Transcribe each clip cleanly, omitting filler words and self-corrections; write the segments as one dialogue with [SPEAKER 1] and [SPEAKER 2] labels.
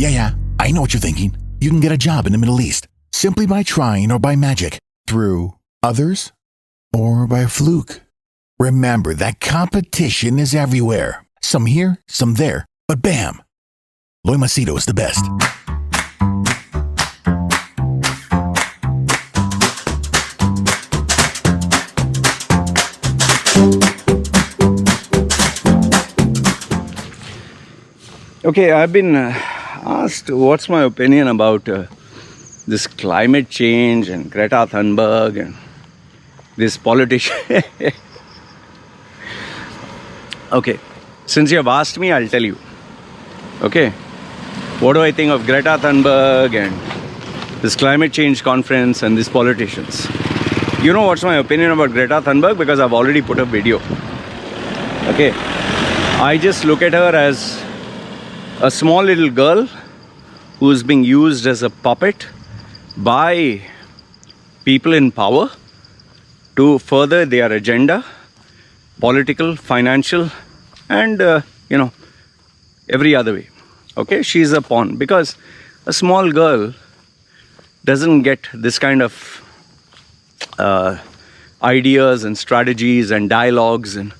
[SPEAKER 1] Yeah, I know what you're thinking. You can get a job in the Middle East simply by trying or by magic, through others, or by fluke. Remember that competition is everywhere. Some here, some there, but bam! Machedo is the best.
[SPEAKER 2] Okay, I've been asked what's my opinion about this climate change and Greta Thunberg and this politician. Okay, since you have asked me, I'll tell you. Okay, what do I think of Greta Thunberg and this climate change conference and these politicians? You know what's my opinion about Greta Thunberg? Because I've already put a video. Okay, I just look at her as a small little girl who's being used as a puppet by people in power to further their agenda, political, financial, and every other way. Okay, she's a pawn, because a small girl doesn't get this kind of ideas and strategies and dialogues and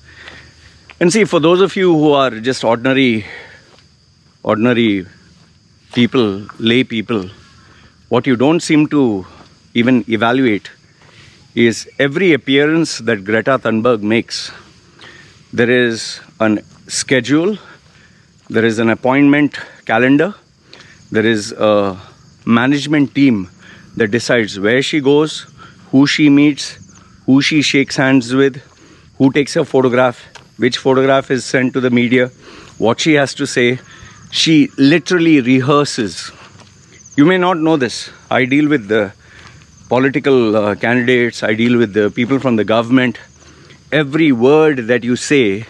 [SPEAKER 2] see, for those of you who are just ordinary people, lay people, what you don't seem to even evaluate is every appearance that Greta Thunberg makes. There is a schedule, there is an appointment calendar, there is a management team that decides where she goes, who she meets, who she shakes hands with, who takes a photograph, which photograph is sent to the media, what she has to say. She literally rehearses. You may not know this. I deal with the political candidates. I deal with the people from the government. Every word that you say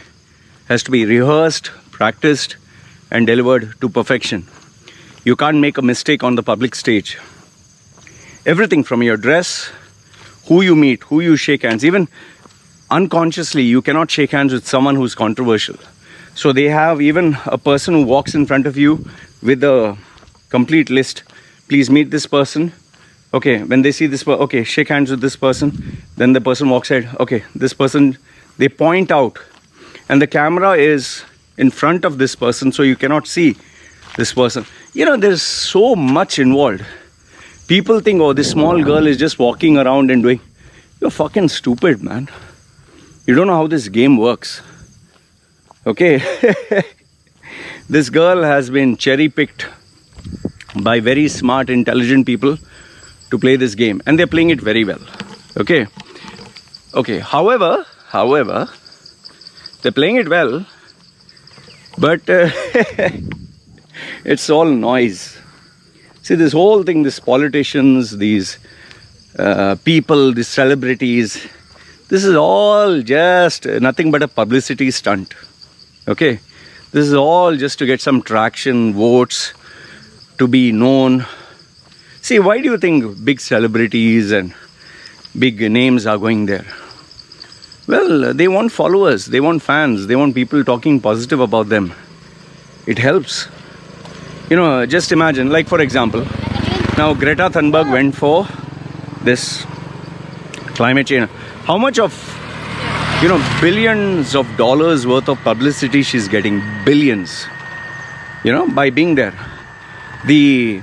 [SPEAKER 2] has to be rehearsed, practiced, and delivered to perfection. You can't make a mistake on the public stage. Everything from your dress, who you meet, who you shake hands, even unconsciously, you cannot shake hands with someone who's controversial. So they have even a person who walks in front of you with a complete list. Please meet this person. Okay, when they see this person, okay, shake hands with this person. Then the person walks ahead. Okay, this person, they point out. And the camera is in front of this person, so you cannot see this person. You know, there's so much involved. People think, oh, this small girl is just walking around and doing. You're fucking stupid, man. You don't know how this game works. Okay, this girl has been cherry-picked by very smart, intelligent people to play this game, and they're playing it very well. Okay. However, they're playing it well, but it's all noise. See, this whole thing, these politicians, these people, these celebrities, this is all just nothing but a publicity stunt. Okay, this is all just to get some traction, votes, to be known. See, why do you think big celebrities and big names are going there? Well, they want followers, they want fans, they want people talking positive about them. It helps. You know, just imagine, like for example, now Greta Thunberg went for this climate change. How much of billions of dollars worth of publicity she's getting, billions, by being there. The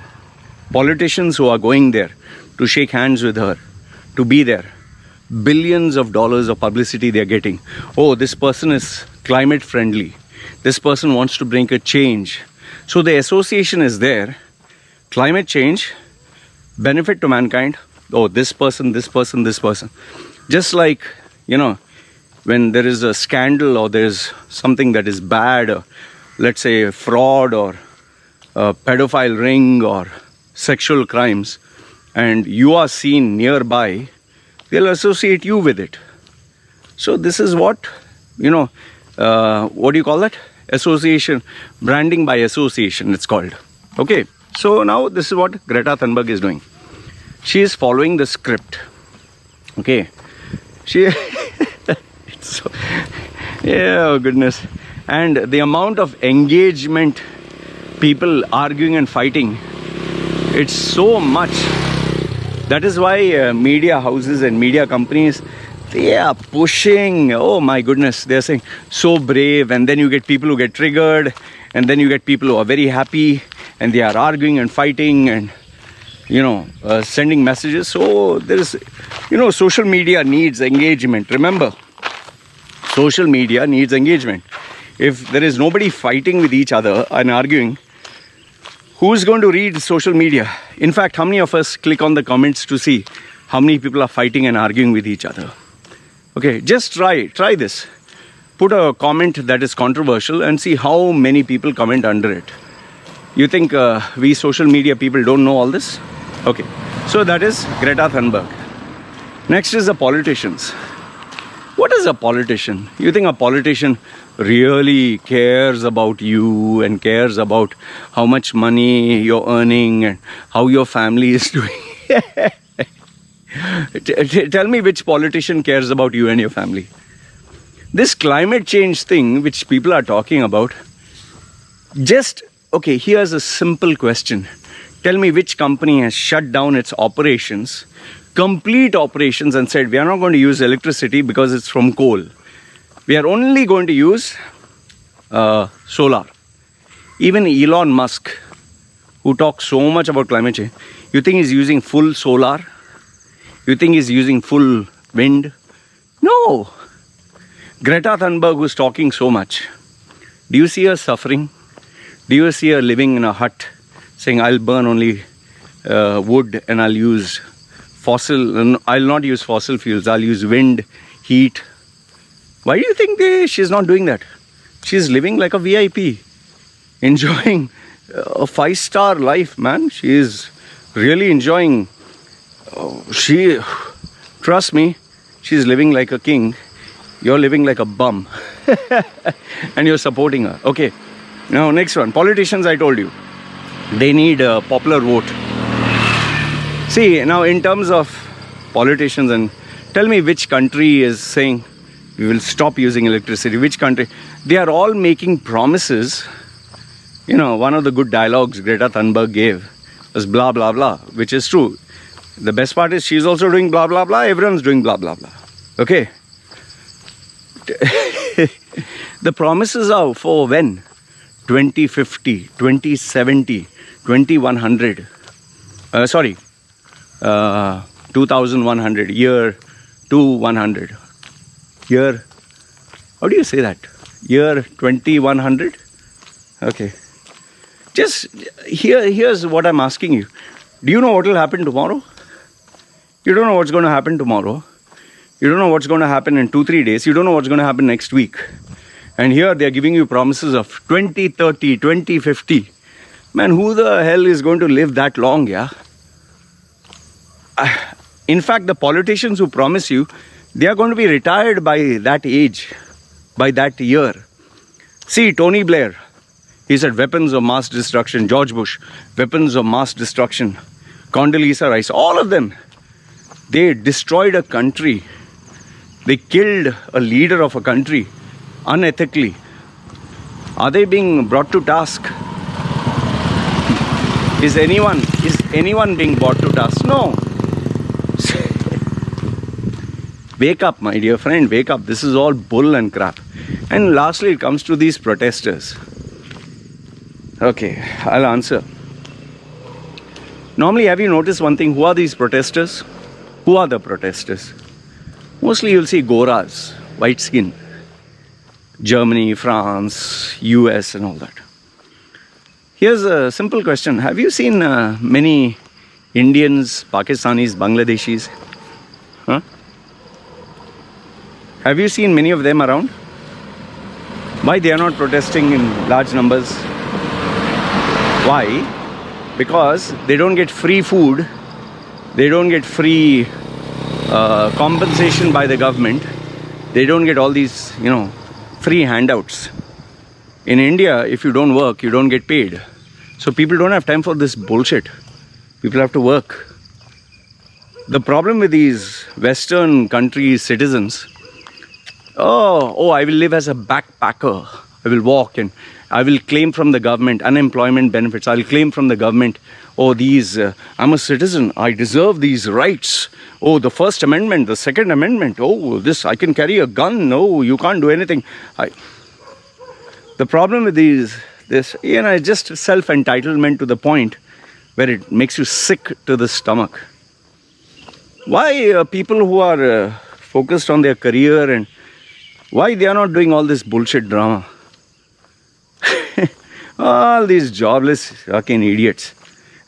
[SPEAKER 2] politicians who are going there to shake hands with her, to be there, billions of dollars of publicity they're getting. Oh, this person is climate friendly. This person wants to bring a change. So the association is there. Climate change, benefit to mankind. Oh, this person, this person, this person. Just like, when there is a scandal or there's something that is bad, or let's say fraud or a pedophile ring or sexual crimes, and you are seen nearby, they'll associate you with it. So this is what, what do you call that? Association, branding by association, it's called. Okay, so now this is what Greta Thunberg is doing. She is following the script. Okay, so, yeah, oh goodness. And the amount of engagement people arguing and fighting. It's so much. That is why media houses and media companies, they are pushing, oh my goodness, they're saying so brave, and then you get people who get triggered, and then you get people who are very happy, and they are arguing and fighting and sending messages. So there is, social media needs engagement. Remember, social media needs engagement. If there is nobody fighting with each other and arguing, who's going to read social media? In fact, how many of us click on the comments to see how many people are fighting and arguing with each other? Okay, just try this. Put a comment that is controversial and see how many people comment under it. You think we social media people don't know all this? Okay, so that is Greta Thunberg. Next is the politicians. What is a politician? You think a politician really cares about you and cares about how much money you're earning and how your family is doing? Tell me which politician cares about you and your family. This climate change thing which people are talking about, here's a simple question. Tell me which company has shut down its operations, complete operations, and said, we are not going to use electricity because it's from coal. We are only going to use solar. Even Elon Musk, who talks so much about climate change, you think he's using full solar? You think he's using full wind? No. Greta Thunberg, who's talking so much, do you see her suffering? Do you see her living in a hut saying, I'll burn only wood and I'll use I'll not use fossil fuels, I'll use wind, heat. Why do you think she's not doing that? She's living like a VIP, enjoying a 5-star life, man. She is really enjoying. Trust me, she's living like a king. You're living like a bum. And you're supporting her. Okay, now next one. Politicians, I told you, they need a popular vote. See, now in terms of politicians, and tell me which country is saying we will stop using electricity. Which country? They are all making promises. One of the good dialogues Greta Thunberg gave was blah, blah, blah, which is true. The best part is she's also doing blah, blah, blah. Everyone's doing blah, blah, blah. Okay? The promises are for when? 2050, 2070, 2100. 2100, year 2100. Year, how do you say that? Year 2100? Okay. Just here's what I'm asking you. Do you know what will happen tomorrow? You don't know what's going to happen tomorrow. You don't know what's going to happen in 2-3 days. You don't know what's going to happen next week. And here they're giving you promises of 2030, 2050. Man, who the hell is going to live that long, yeah? In fact, the politicians who promise you, they are going to be retired by that age, by that year. See, Tony Blair, he said weapons of mass destruction. George Bush, weapons of mass destruction. Condoleezza Rice, all of them. They destroyed a country. They killed a leader of a country unethically. Are they being brought to task? Is anyone being brought to task? No. Wake up, my dear friend, wake up. This is all bull and crap. And lastly, it comes to these protesters. Okay, I'll answer. Normally, have you noticed one thing? Who are these protesters? Who are the protesters? Mostly you'll see Goras, white skin. Germany, France, US and all that. Here's a simple question. Have you seen many Indians, Pakistanis, Bangladeshis? Huh? Have you seen many of them around? Why they are not protesting in large numbers? Why? Because they don't get free food. They don't get free compensation by the government. They don't get all these, free handouts. In India, if you don't work, you don't get paid. So people don't have time for this bullshit. People have to work. The problem with these Western countries' citizens, I will live as a backpacker. I will walk and I will claim from the government unemployment benefits. I'll claim from the government, oh, I'm a citizen, I deserve these rights. Oh, the First Amendment, the Second Amendment. Oh, I can carry a gun. No, you can't do anything. The problem with this, it's just self-entitlement to the point where it makes you sick to the stomach. Why people who are focused on their career, and why they are not doing all this bullshit drama? All these jobless fucking idiots.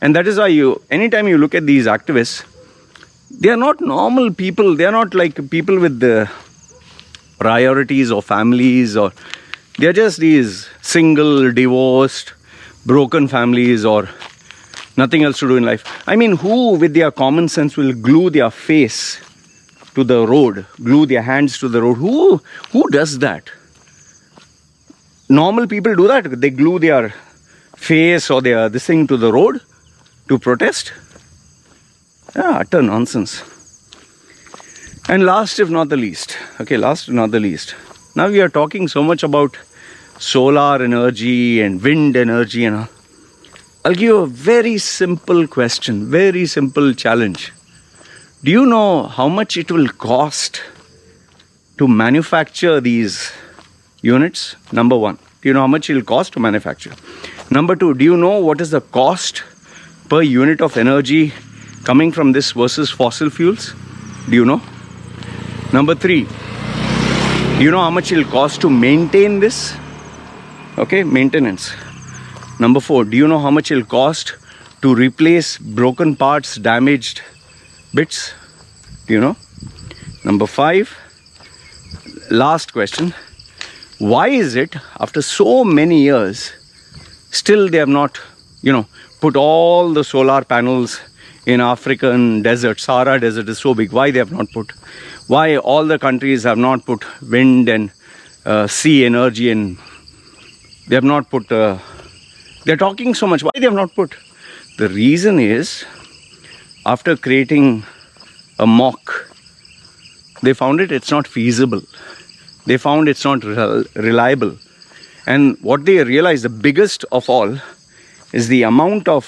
[SPEAKER 2] And that is why anytime you look at these activists, they are not normal people. They are not like people with the priorities or families, or they are just these single, divorced, broken families, or nothing else to do in life. I mean, who with their common sense will glue their face to the road, glue their hands to the road? Who does that? Normal people do that. They glue their face or this thing to the road to protest. Yeah, utter nonsense. And last but not the least, now we are talking so much about solar energy and wind energy and all. I'll give you a very simple question, very simple challenge. Do you know how much it will cost to manufacture these units? Number one, do you know how much it will cost to manufacture? Number two, do you know what is the cost per unit of energy coming from this versus fossil fuels? Do you know? Number three, do you know how much it will cost to maintain this? Okay, maintenance. Number four, do you know how much it will cost to replace broken parts, damaged bits? Do you know? Number five, last question. Why is it after so many years still they have not, put all the solar panels in African desert? Sahara desert is so big. Why they have not put? Why all the countries have not put wind and sea energy, and they have not put? They're talking so much. Why they have not put? The reason is, after creating a mock, they found it's not feasible. They found it's not reliable. And what they realized, the biggest of all, is the amount of,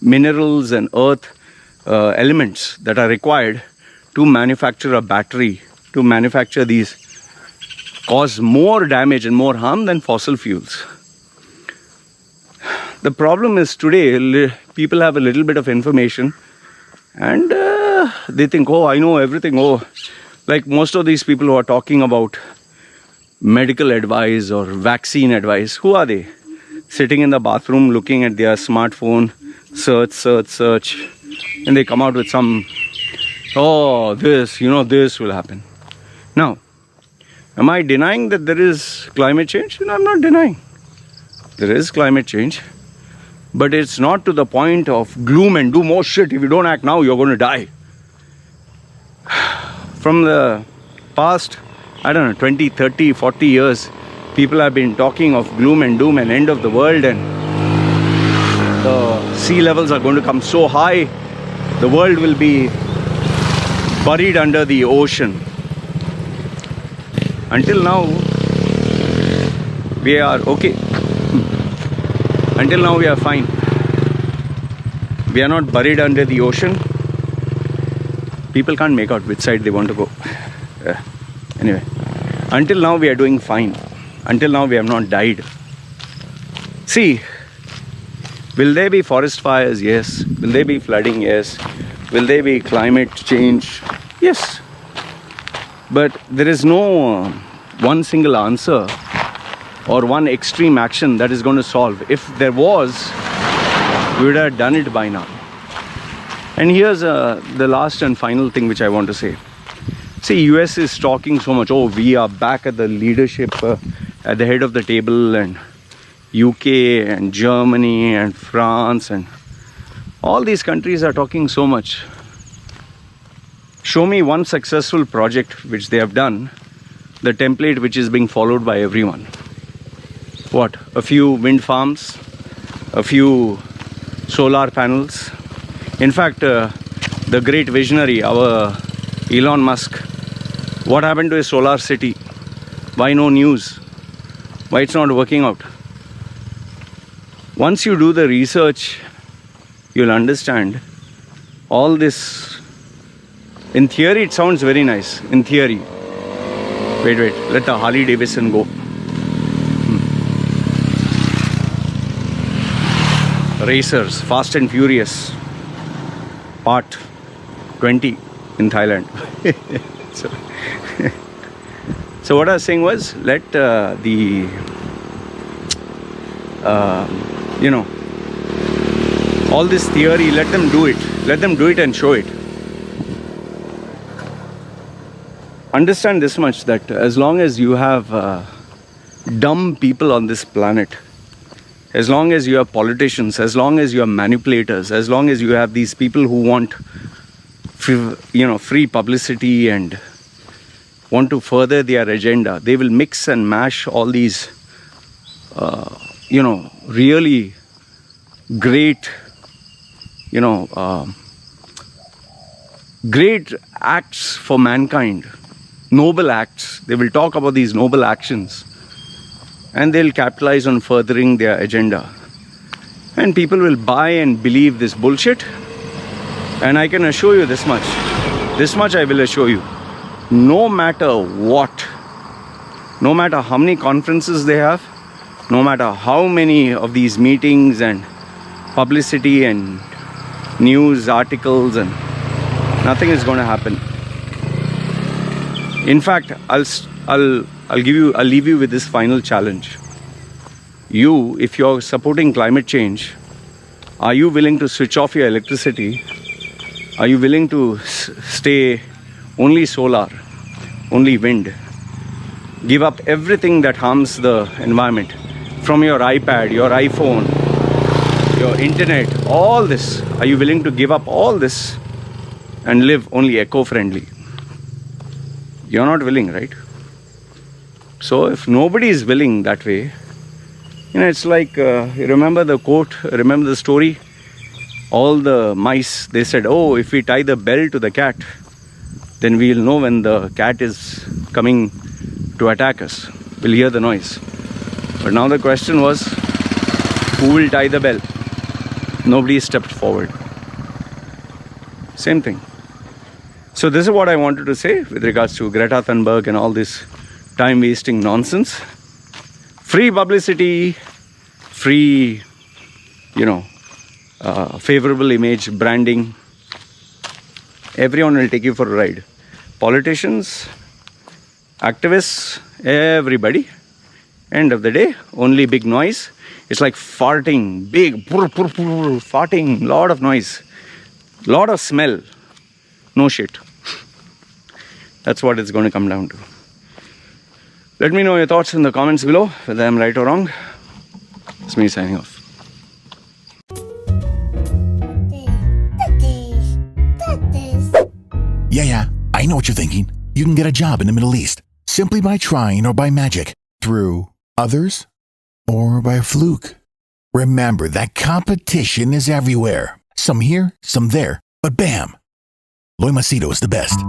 [SPEAKER 2] minerals and earth elements that are required to manufacture a battery, to manufacture these, cause more damage and more harm than fossil fuels. The problem is today, people have a little bit of information and they think, oh, I know everything. Oh, like most of these people who are talking about medical advice or vaccine advice, who are they? Sitting in the bathroom looking at their smartphone, search, and they come out with some, this will happen. Now, am I denying that there is climate change? No, I'm not denying. There is climate change. But it's not to the point of gloom and do more shit. If you don't act now, you're going to die. From the past, 20, 30, 40 years, people have been talking of gloom and doom and end of the world, and the sea levels are going to come so high, the world will be buried under the ocean. Until now, we are okay. Until now, we are fine. We are not buried under the ocean. People can't make out which side they want to go. Anyway, until now, we are doing fine. Until now, we have not died. See, will there be forest fires? Yes. Will there be flooding? Yes. Will there be climate change? Yes. But there is no one single answer or one extreme action that is going to solve. If there was, we would have done it by now. And here's the last and final thing which I want to say. See, US is talking so much, we are back at the leadership, at the head of the table, and UK and Germany and France and all these countries are talking so much. Show me one successful project which they have done, the template which is being followed by everyone. What? A few wind farms, a few solar panels. In fact, the great visionary, our Elon Musk, what happened to his solar city? Why no news? Why it's not working out? Once you do the research, you'll understand all this. In theory, it sounds very nice. In theory. Wait, let the Harley Davidson go. Racers, Fast and Furious, Part 20 in Thailand. So what I was saying was, let all this theory, let them do it. Let them do it and show it. Understand this much, that as long as you have dumb people on this planet, as long as you have politicians, as long as you have manipulators, as long as you have these people who want free publicity and want to further their agenda, they will mix and mash all these really great great acts for mankind, noble acts. They will talk about these noble actions and they'll capitalize on furthering their agenda. And people will buy and believe this bullshit. And I can assure you this much I will assure you, no matter what, no matter how many conferences they have, no matter how many of these meetings and publicity and news articles, and nothing is going to happen. In fact, I'll leave you with this final challenge. You, if you're supporting climate change, are you willing to switch off your electricity? Are you willing to stay only solar, only wind? Give up everything that harms the environment, from your iPad, your iPhone, your internet, all this. Are you willing to give up all this and live only eco-friendly? You're not willing, right? So if nobody is willing that way, it's like, you remember the quote, remember the story? All the mice, they said, oh, if we tie the bell to the cat, then we'll know when the cat is coming to attack us. We'll hear the noise. But now the question was, who will tie the bell? Nobody stepped forward. Same thing. So this is what I wanted to say with regards to Greta Thunberg and all this time-wasting nonsense. Free publicity, free, favorable image, branding. Everyone will take you for a ride. Politicians, activists, everybody. End of the day, only big noise. It's like farting, big, farting, lot of noise, lot of smell, no shit. That's what it's going to come down to. Let me know your thoughts in the comments below, whether I'm right or wrong. It's me signing off.
[SPEAKER 1] Yeah, I know what you're thinking. You can get a job in the Middle East simply by trying or by magic, through others or by a fluke. Remember that competition is everywhere. Some here, some there, but bam! Machedo is the best.